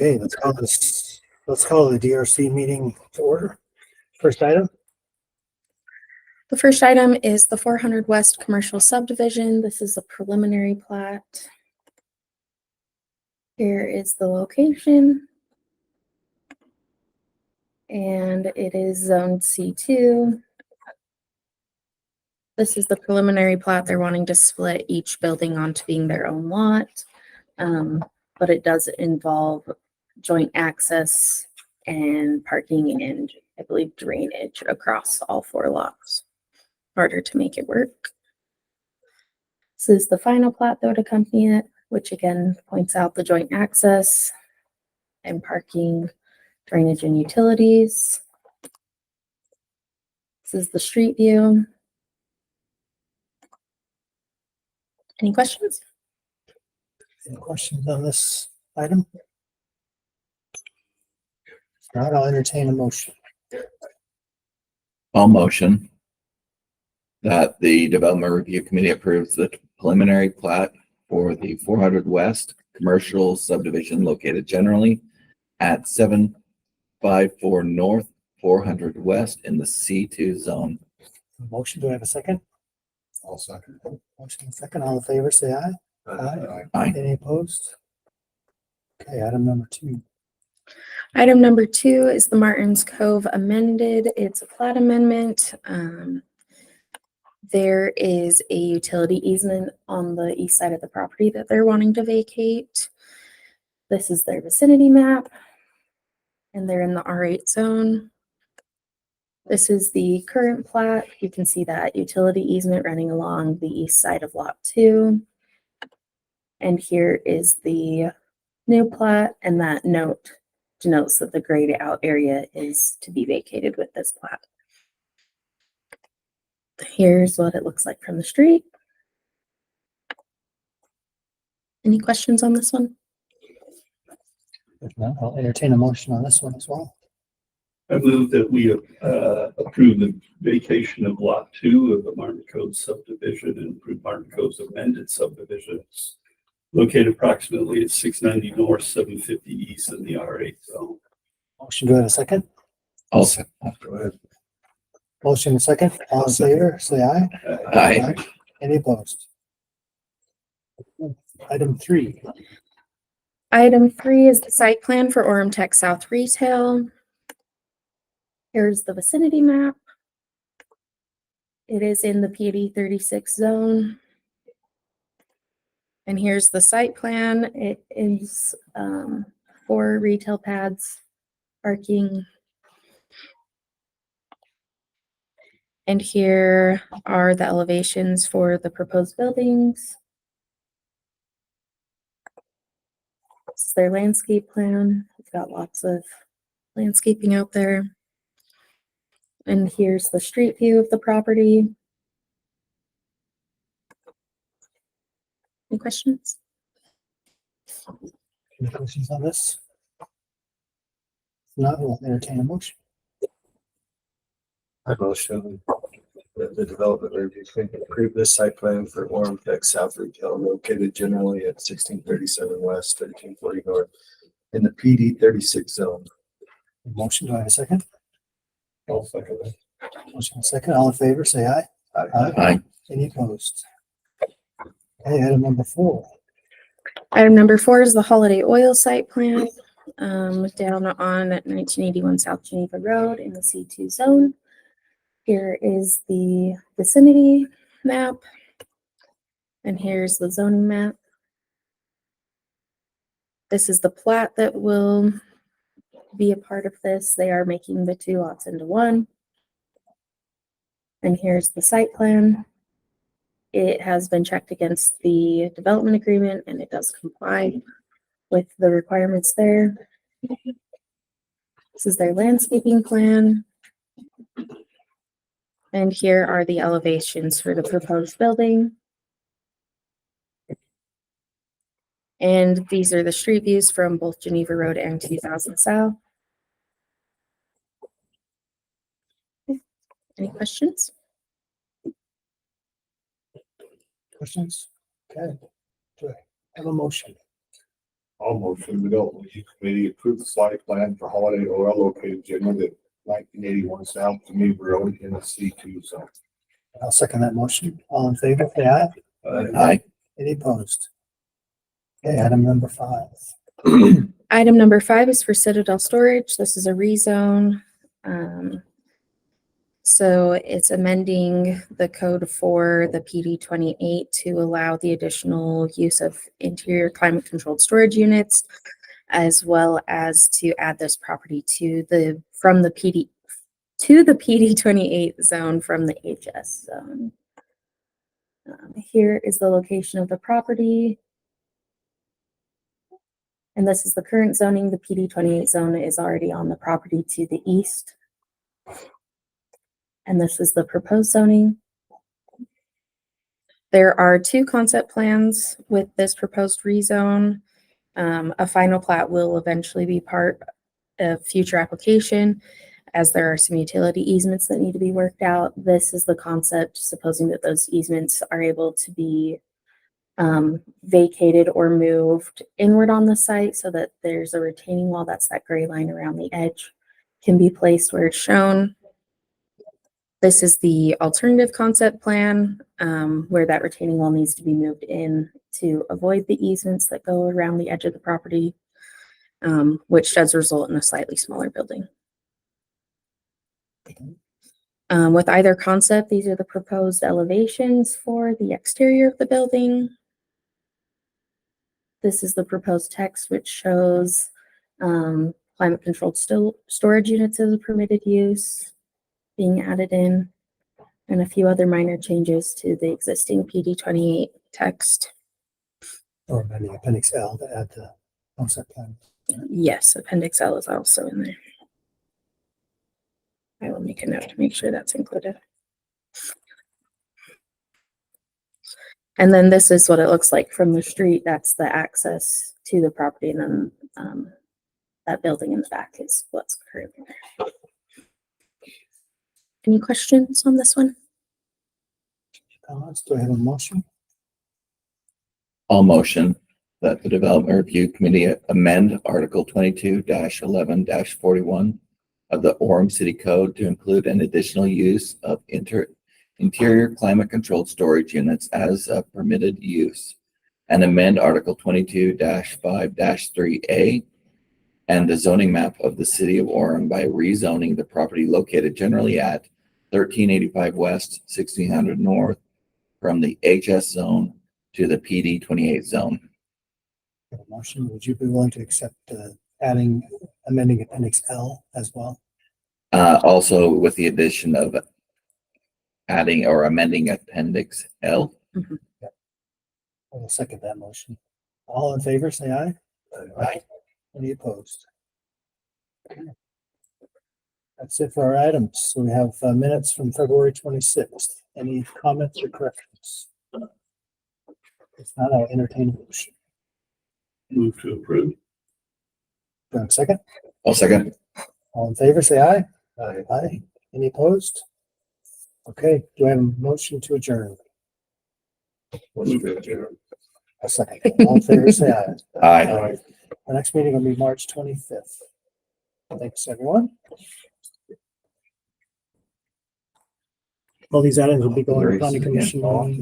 Okay, let's call the DRC meeting to order. First item. The first item is the 400 West Commercial Subdivision. This is a preliminary plat. Here is the location. And it is zone C2. This is the preliminary plat. They're wanting to split each building onto being their own lot. But it does involve joint access and parking and I believe drainage across all 4 lots in order to make it work. This is the final plat though to accompany it, which again points out the joint access and parking, drainage and utilities. This is the street view. Any questions? Any questions on this item? If not, I'll entertain a motion. I'll motion that the Development Review Committee approves the preliminary plat for the 400 West Commercial Subdivision located generally at 754 North, 400 West in the C2 zone. Motion, do I have a second? I'll second. Motion second, all in favor, say aye. Aye. Aye. Any opposed? Okay, item number 2. Item number 2 is the Martin's Cove amended. It's a plat amendment. There is a utility easement on the east side of the property that they're wanting to vacate. This is their vicinity map, and they're in the R8 zone. This is the current plat. You can see that utility easement running along the east side of lot 2. And here is the new plat, and that note denotes that the grayed out area is to be vacated with this plat. Here's what it looks like from the street. Any questions on this one? If not, I'll entertain a motion on this one as well. I move that we approve the vacation of lot 2 of the Martin Cove subdivision and approve Martin Cove's amended subdivisions located approximately at 690 North, 750 East in the R8 zone. Motion, do I have a second? I'll second. Go ahead. Motion second, all in favor, say aye. Aye. Any opposed? Item 3. Item 3 is the site plan for Orem Tech South Retail. Here's the vicinity map. It is in the PD 36 zone. And here's the site plan. It is 4 retail pads, parking. And here are the elevations for the proposed buildings. This is their landscape plan. It's got lots of landscaping out there. And here's the street view of the property. Any questions? Any questions on this? If not, we'll entertain a motion. I motion that the Development Review Committee approve this site plan for Orem Tech South Retail located generally at 1637 West, 1340 North in the PD 36 zone. Motion, do I have a second? I'll second that. Motion second, all in favor, say aye. Aye. Any opposed? Okay, item number 4. Item number 4 is the Holiday Oil site plan down on 1981 South Geneva Road in the C2 zone. Here is the vicinity map, and here's the zoning map. This is the plat that will be a part of this. They are making the 2 lots into 1. And here's the site plan. It has been checked against the development agreement and it does comply with the requirements there. This is their landscaping plan. And here are the elevations for the proposed building. And these are the street views from both Geneva Road and 2000 South. Any questions? Questions? Okay. Do I have a motion? All motion, Development Review Committee approved the site plan for Holiday Oil located generally at 1981 South Geneva Road in the C2 zone. I'll second that motion. All in favor, say aye. Aye. Any opposed? Okay, item number 5. Item number 5 is for Citadel Storage. This is a rezone. So it's amending the code for the PD 28 to allow the additional use of interior climate controlled storage units, as well as to add this property to the PD 28 zone from the HS zone. Here is the location of the property. And this is the current zoning. The PD 28 zone is already on the property to the east. And this is the proposed zoning. There are 2 concept plans with this proposed rezone. A final plat will eventually be part of future application, as there are some utility easements that need to be worked out. This is the concept, supposing that those easements are able to be vacated or moved inward on the site so that there's a retaining wall, that's that gray line around the edge, can be placed where it's shown. This is the alternative concept plan, where that retaining wall needs to be moved in to avoid the easements that go around the edge of the property, which does result in a slightly smaller building. With either concept, these are the proposed elevations for the exterior of the building. This is the proposed text, which shows climate controlled storage units as a permitted use being added in, and a few other minor changes to the existing PD 28 text. Or maybe Appendix L to add the concept plan. Yes, Appendix L is also in there. I will make a note to make sure that's included. And then this is what it looks like from the street. That's the access to the property, and then that building in the back is what's currently there. Any questions on this one? Comments? Do I have a motion? All motion that the Development Review Committee amend Article 22-11-41 of the Orem City Code to include an additional use of interior climate controlled storage units as a permitted use, and amend Article 22-5-3A and the zoning map of the city of Orem by rezoning the property located generally at 1385 West, 1600 North from the HS zone to the PD 28 zone. Have a motion. Would you be willing to accept amending Appendix L as well? Also with the addition of adding or amending Appendix L. I will second that motion. All in favor, say aye. Aye. Any opposed? Okay. That's it for our items. So we have minutes from February 26th. Any comments or corrections? If not, I'll entertain a motion. Move to approve. Do I have a second? I'll second. All in favor, say aye. Aye. Aye. Any opposed? Okay, do I have a motion to adjourn? Move to adjourn. A second. All in favor, say aye. Aye. The next meeting will be March 25th. Thanks, everyone. All these items will be going to planning commission. On